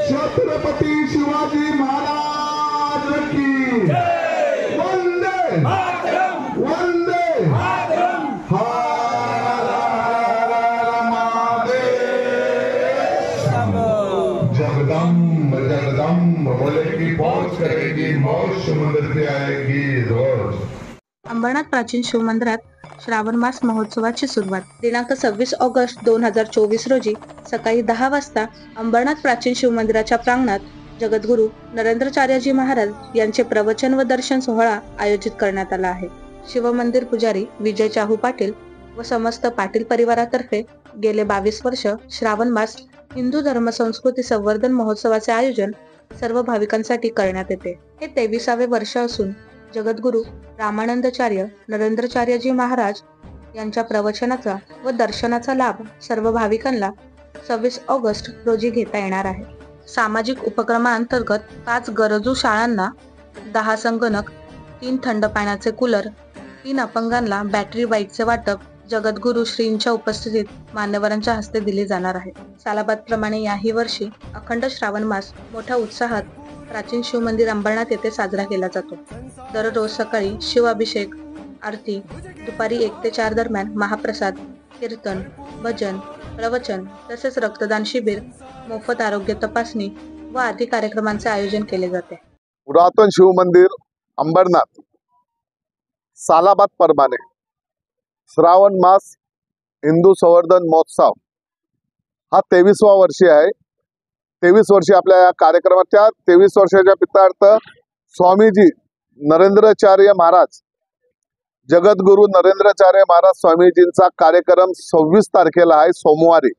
छत्रपती शिवाजी महाराज की वंदे वंदे जगदम्ब जगदम्ब बोले की मौज करेगी मौज समुद्र पे आएगी रोज। अंबरनाथ प्राचीन शिवमंदिरात श्रावण मास महोत्सवाची सुरुवात दिनांक 26 ऑगस्ट 2024 रोजी सकाळी 10 वाजता अंबरनाथ प्राचीन शिवमंदिराच्या प्रांगणात जगद्गुरू नरेंद्राचार्यजी महाराज यांचे प्रवचन व दर्शन सोहळा आयोजित करण्यात आला आहे। शिवमंदिर पुजारी विजय चाहू पाटील व समस्त पाटील परिवारातर्फे गेले 22 वर्ष श्रावण मास हिंदू धर्म संस्कृती संवर्धन महोत्सवाचे आयोजन सर्व भाविकांसाठी करण्यात येते। हे 23वे वर्ष असून जगद्गुरू रामानंदाचार्य नरेंद्राचार्यजी महाराज यांच्या प्रवचनाचा व दर्शनाचा लाभ सर्व भाविकांना 26 ऑगस्ट रोजी घेता येणार आहे। सामाजिक उपक्रमांतर्गत 5 गरजू शाळांना 10 संगणक, 3 थंड पाण्याचे कूलर, 3 अपंगांना बॅटरी बाईकचे वाटप जगद्गुरू श्रींच्या उपस्थितीत मान्यवरांच्या हस्ते दिले जाणार आहे। सालाबादप्रमाणे याही वर्षी अखंड श्रावण मास मोठ्या उत्साहात प्राचीन शिवमंदिर अंबरनाथ येथे साजरा केला जातो। दररोज सकाळी शिवाभिषेक, आरती, दुपारी 1 ते 4 दरम्यान महाप्रसाद, कीर्तन, भजन, प्रवचन तसेच रक्तदान शिबिर, मोफत आरोग्य तपासणी व आदी कार्यक्रमांचे आयोजन केले जाते। पुरातन शिवमंदिर अंबरनाथ सालाबाद प्रमाणे श्रावण मास हिंदू संवर्धन महोत्सव हा 23वा वर्षी आहे। 23 वर्षी आपल्या या कार्यक्रमाच्या 23 वर्षाच्या पित्तार्थ स्वामीजी नरेंद्राचार्य महाराज जगद्गुरू नरेंद्राचार्य महाराज स्वामीजींचा कार्यक्रम 26 तारखेला आहे सोमवारी।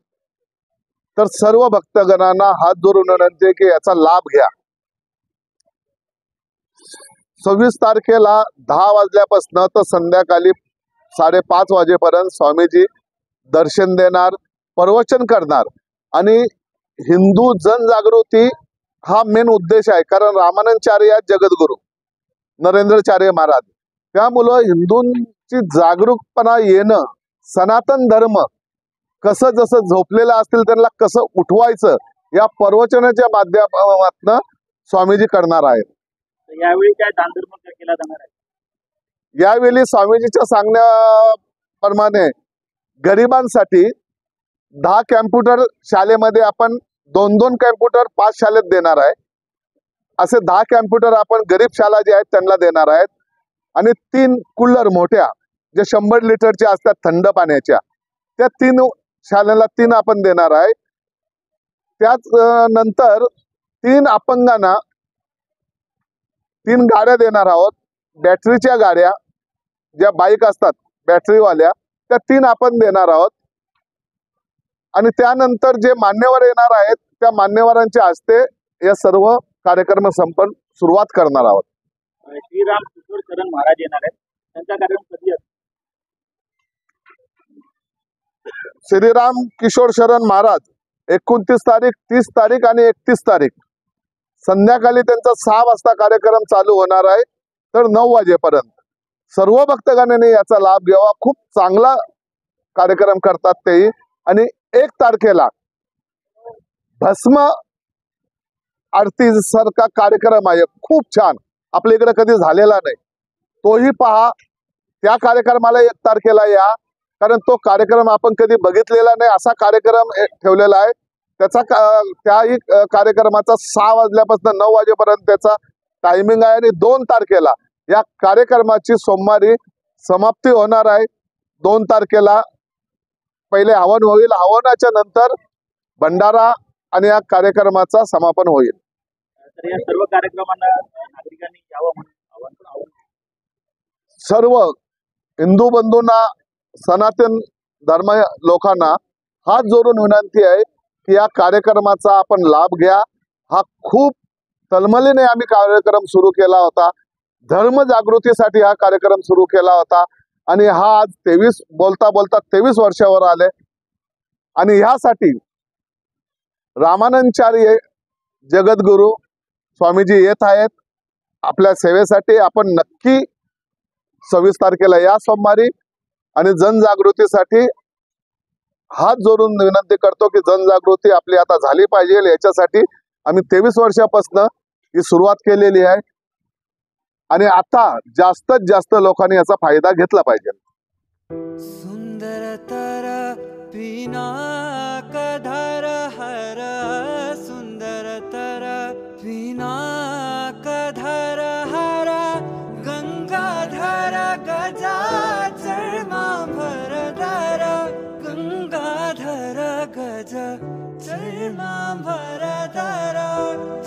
तर सर्व भक्तगणांना हात जोडून विनंती आहे की याचा लाभ घ्या। 26 तारखेला 10 वाजल्यापासून तर संध्याकाळी 5:30 वाजेपर्यंत स्वामीजी दर्शन देणार, प्रवचन करणार आणि हिंदू जनजागृती हा मेन उद्देश आहे। कारण रामानंदाचार्य जगद्गुरू नरेंद्राचार्य महाराज त्यामुळं हिंदूंची जागरूकपणा येणं, सनातन धर्म कसं जसं झोपलेलं असतील त्यांना कसं उठवायचं या प्रवचनाच्या माध्यमातून स्वामीजी करणार आहेत। यावेळी काय दानधर्म केला जाणार आहे? यावेळी स्वामीजीच्या सांगण्याप्रमाणे गरिबांसाठी 10 कॅम्प्युटर शाळेमध्ये आपण 2-2 कॅम्प्युटर 5 शाळेत देणार आहे। असे 10 कॅम्प्युटर आपण गरीब शाळा जे आहेत त्यांना देणार आहेत आणि 3 कूलर मोठ्या जे 100 लिटरच्या असतात थंड पाण्याच्या त्या 3 शाळांना 3 आपण देणार आहे। त्याच नंतर 3 अपंगांना 3 गाड्या देणार आहोत। बॅटरीच्या गाड्या ज्या बाईक असतात बॅटरीवाल्या त्या 3 आपण देणार आहोत आणि त्यानंतर जे मान्यवर येणार आहेत त्या मान्यवरांच्या हस्ते या सर्व कार्यक्रम संपन्न सुरुवात करणार आहोत। श्रीराम किशोर शरण महाराज येणार आहेत, त्यांचा कार्यक्रम कधी असतो? श्रीराम किशोर शरण महाराज 29 तारीख, 30 तारीख आणि 31 तारीख संध्याकाळी त्यांचा 6 वाजता कार्यक्रम चालू होणार आहे तर 9 वाजेपर्यंत सर्व भक्तगणांनी याचा लाभ घ्यावा। खूप चांगला कार्यक्रम करतात ते आणि 1 तारखेला भस्म आरती सारखा कार्यक्रम आहे, खूप छान, आपल्या इकडे कधी झालेला नाही, तोही पहा। त्या कार्यक्रमाला 1 तारखेला या, कारण तो कार्यक्रम आपण कधी बघितलेला नाही, असा कार्यक्रम ठेवलेला आहे। त्याही कार्यक्रमाचा 6 वाजल्यापासून 9 वाजेपर्यंत त्याचा टायमिंग आहे आणि 2 तारखेला या कार्यक्रमाची सोमवारी समाप्ती होणार आहे। 2 तारखेला पहिले हवन होईल, हवनाच्या नंतर भंडारा आणि या कार्यक्रमाचा समापन होईल। तर या सर्व कार्यक्रमांना नागरिकांनी यावं म्हणून आवाहन सर्व हिंदू बंधूंना, सनातन धर्म लोकांना हात जोडून विनंती आहे की या कार्यक्रमाचा आपण लाभ घ्या। हा खूप तळमळीने आम्ही कार्यक्रम सुरू केला होता, धर्म जागृतीसाठी हा कार्यक्रम सुरू केला होता आणि हा आज 23 बोलता 23 वर्षावर आले आणि ह्यासाठी रामानंदाचार्य जगद्गुरू स्वामीजी येत आहेत आपल्या सेवेसाठी। आपण नक्की 26 तारखेला या सोमवारी आणि जनजागृतीसाठी हात जोडून विनंती करतो की जनजागृती आपली आता झाली पाहिजे याच्यासाठी आम्ही 23 वर्षापासून ही सुरुवात केलेली आहे आणि आता जास्तीत जास्त लोकांनी याचा फायदा घेतला पाहिजे. सुंदरतर पिनाकधर हर सुंदरतर पिनाकधर हर गंगाधर गजाचर्मांबरधर गंगाधर गज चर्मांबरधर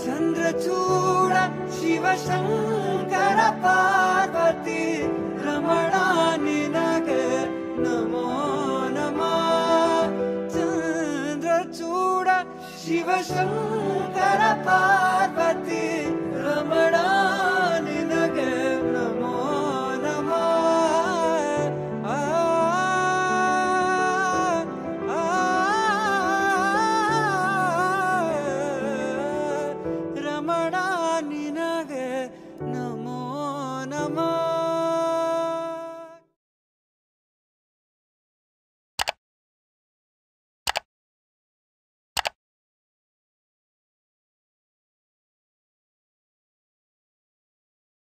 चंद्रचूड शिवशंकर पार्वती रमणानि नगर नमो नमः चंद्रचूड शिवशंकर पार्वती रमणा